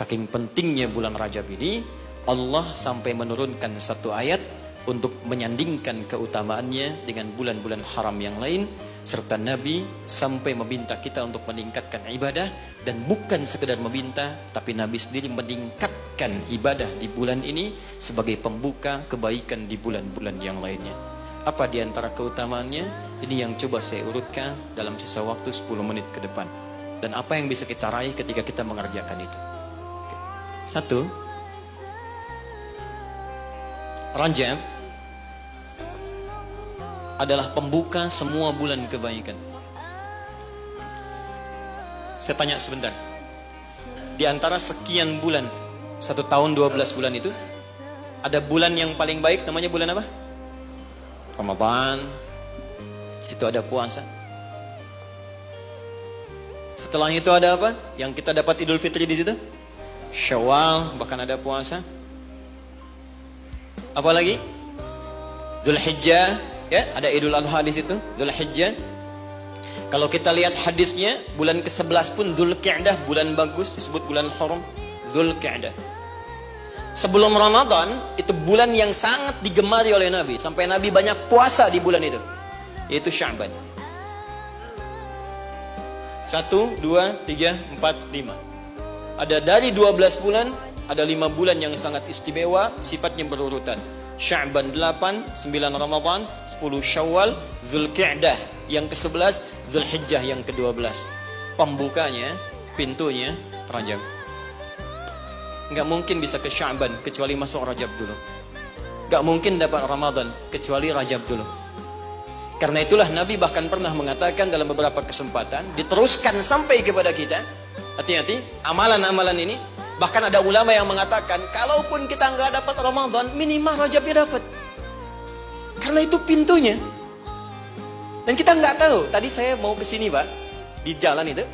Saking pentingnya bulan Rajab ini, Allah sampai menurunkan satu ayat untuk menyandingkan keutamaannya dengan bulan-bulan haram yang lain, serta Nabi sampai meminta kita untuk meningkatkan ibadah, dan bukan sekedar meminta, tapi Nabi sendiri meningkatkan ibadah di bulan ini sebagai pembuka kebaikan di bulan-bulan yang lainnya. Apa di antara keutamaannya? Ini yang coba saya urutkan dalam sisa waktu 10 menit ke depan. Dan apa yang bisa kita raih ketika kita mengerjakan itu? Oke. Satu, Rajab adalah pembuka semua bulan kebaikan. Saya tanya sebentar. Di antara sekian bulan, 1 tahun 12 bulan itu, ada bulan yang paling baik, namanya bulan apa? Ramadan. Situ ada puasa. Setelah itu ada apa? Yang kita dapat Idul Fitri di situ? Syawal, bahkan ada puasa. Apalagi? Dzulhijjah, ya, ada Idul Adha di situ, Dzulhijjah. Kalau kita lihat hadisnya, bulan ke-11 pun Dzulqa'dah, bulan bagus, disebut bulan haram, Dzulqa'dah. Sebelum Ramadan, itu bulan yang sangat digemari oleh Nabi, sampai Nabi banyak puasa di bulan itu, yaitu Sya'ban. 1, 2, 3, 4, 5. Ada dari 12 bulan, ada 5 bulan yang sangat istimewa, sifatnya berurutan. Sya'ban 8, 9 Ramadan, 10 Syawal, Dzulqa'dah yang ke-11, Dzulhijjah yang ke-12. Pembukanya, pintunya Rajab. Nggak mungkin bisa ke Sya'ban kecuali masuk Rajab dulu. Nggak mungkin dapat Ramadan kecuali Rajab dulu. Karena itulah Nabi bahkan pernah mengatakan dalam beberapa kesempatan, diteruskan sampai kepada kita, hati-hati, amalan-amalan ini. Bahkan ada ulama yang mengatakan, kalaupun kita nggak dapat Ramadan, minimal Rajabnya dapat. Karena itu pintunya. Dan kita nggak tahu. Tadi saya mau ke sini, Pak, di jalan itu,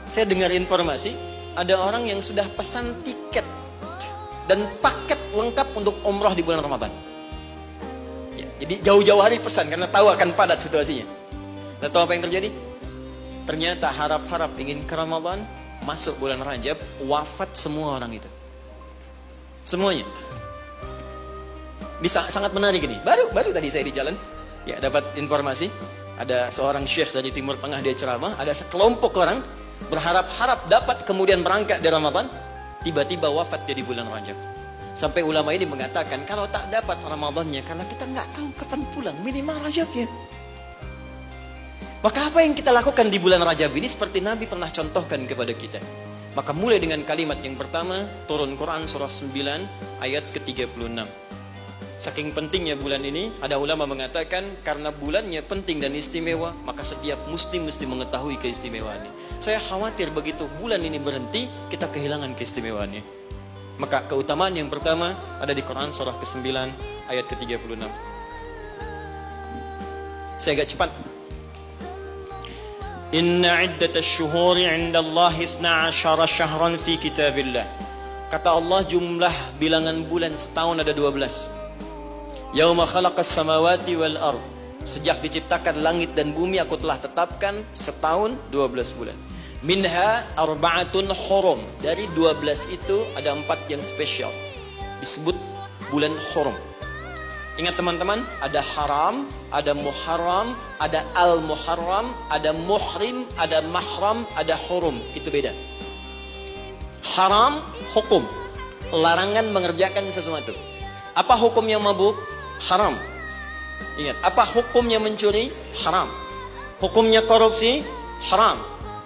saya dengar informasi, ada orang yang sudah pesan tiket dan paket lengkap untuk umroh di bulan Ramadan. Ya, jadi jauh-jauh hari pesan karena tahu akan padat situasinya. Dan tahu apa yang terjadi? Ternyata harap-harap ingin ke Ramadan, masuk bulan Rajab, wafat semua orang itu. Semuanya. Bisa sangat menarik ini. Baru tadi saya di jalan, ya, dapat informasi, ada seorang syekh dari Timur Tengah, dia ceramah, ada sekelompok orang berharap-harap dapat kemudian berangkat di Ramadan, tiba-tiba wafat dia di bulan Rajab. Sampai ulama ini mengatakan, kalau tak dapat Ramadannya, karena kita nggak tahu kapan pulang, minimal Rajabnya. Maka apa yang kita lakukan di bulan Rajab ini seperti Nabi pernah contohkan kepada kita. Maka mulai dengan kalimat yang pertama, turun Quran surah 9 ayat ke-36. Saking pentingnya bulan ini, ada ulama mengatakan karena bulannya penting dan istimewa, maka setiap muslim mesti mengetahui keistimewaannya. Saya khawatir begitu bulan ini berhenti, kita kehilangan keistimewaannya. Maka keutamaan yang pertama ada di Quran surah ke-9 ayat ke-36. Saya agak cepat. Inna iddatasy syuhuri 'indallahi 12 syahran fi kitabillah. Kata Allah, jumlah bilangan bulan setahun ada 12. Yauma khalaqas samawati wal ard. Sejak diciptakan langit dan bumi aku telah tetapkan setahun 12 bulan. Minha arba'atun hurum. Dari 12 itu ada 4 yang spesial, disebut bulan hurum. Ingat teman-teman, ada haram, ada muharram, ada al-muharram, ada muhrim, ada mahram, ada hurum. Itu beda. Haram, hukum, larangan mengerjakan sesuatu. Apa hukumnya mabuk? Haram. Ingat, apa hukumnya mencuri? Haram. Hukumnya korupsi? Haram.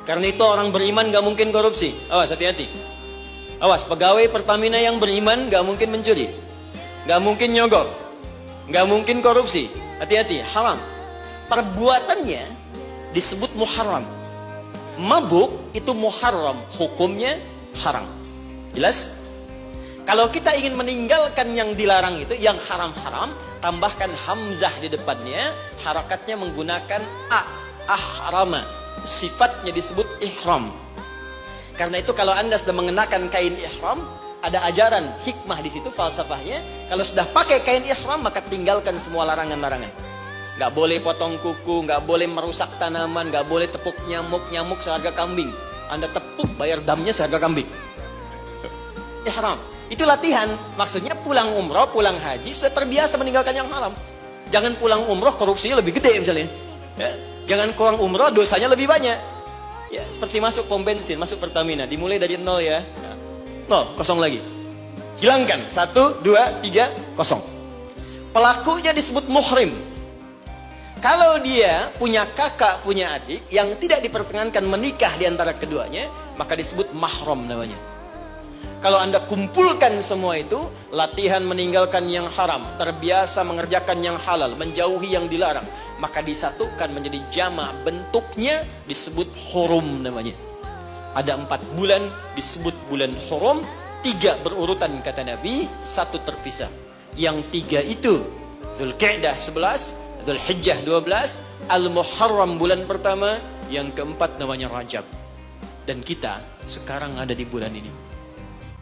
Karena itu orang beriman gak mungkin korupsi. Awas, hati-hati. Awas, pegawai Pertamina yang beriman gak mungkin mencuri, gak mungkin nyogok, gak mungkin korupsi. Hati-hati, haram. Perbuatannya disebut muharram. Mabuk itu muharram, hukumnya haram. Jelas? Kalau kita ingin meninggalkan yang dilarang itu, yang haram-haram, tambahkan hamzah di depannya, harakatnya menggunakan ahrama. Sifatnya disebut ihram. Karena itu kalau Anda sudah mengenakan kain ihram, ada ajaran hikmah di situ, falsafahnya. Kalau sudah pakai kain ihram, maka tinggalkan semua larangan-larangan. Gak boleh potong kuku, gak boleh merusak tanaman, gak boleh tepuk nyamuk seharga kambing. Anda tepuk, bayar damnya seharga kambing. ihram. Itu latihan. Maksudnya pulang umroh, pulang haji sudah terbiasa meninggalkan yang haram. Jangan pulang umroh korupsinya lebih gede misalnya. Ya. Jangan kurang umroh dosanya lebih banyak. Ya, seperti masuk pom bensin, masuk Pertamina, dimulai dari nol ya. Nol, kosong lagi. Hilangkan. 1, 2, 3, kosong. Pelakunya disebut muhrim. Kalau dia punya kakak, punya adik yang tidak diperkenankan menikah di antara keduanya, maka disebut mahram namanya. Kalau Anda kumpulkan semua itu, latihan meninggalkan yang haram, terbiasa mengerjakan yang halal, menjauhi yang dilarang, maka disatukan menjadi jama', bentuknya disebut hurum namanya. Ada 4 bulan disebut bulan hurum, 3 berurutan kata Nabi, 1 terpisah. Yang 3 itu Dzulqa'dah 11, Dzulhijjah 12, Al-Muharram bulan pertama, yang keempat namanya Rajab. Dan kita sekarang ada di bulan ini.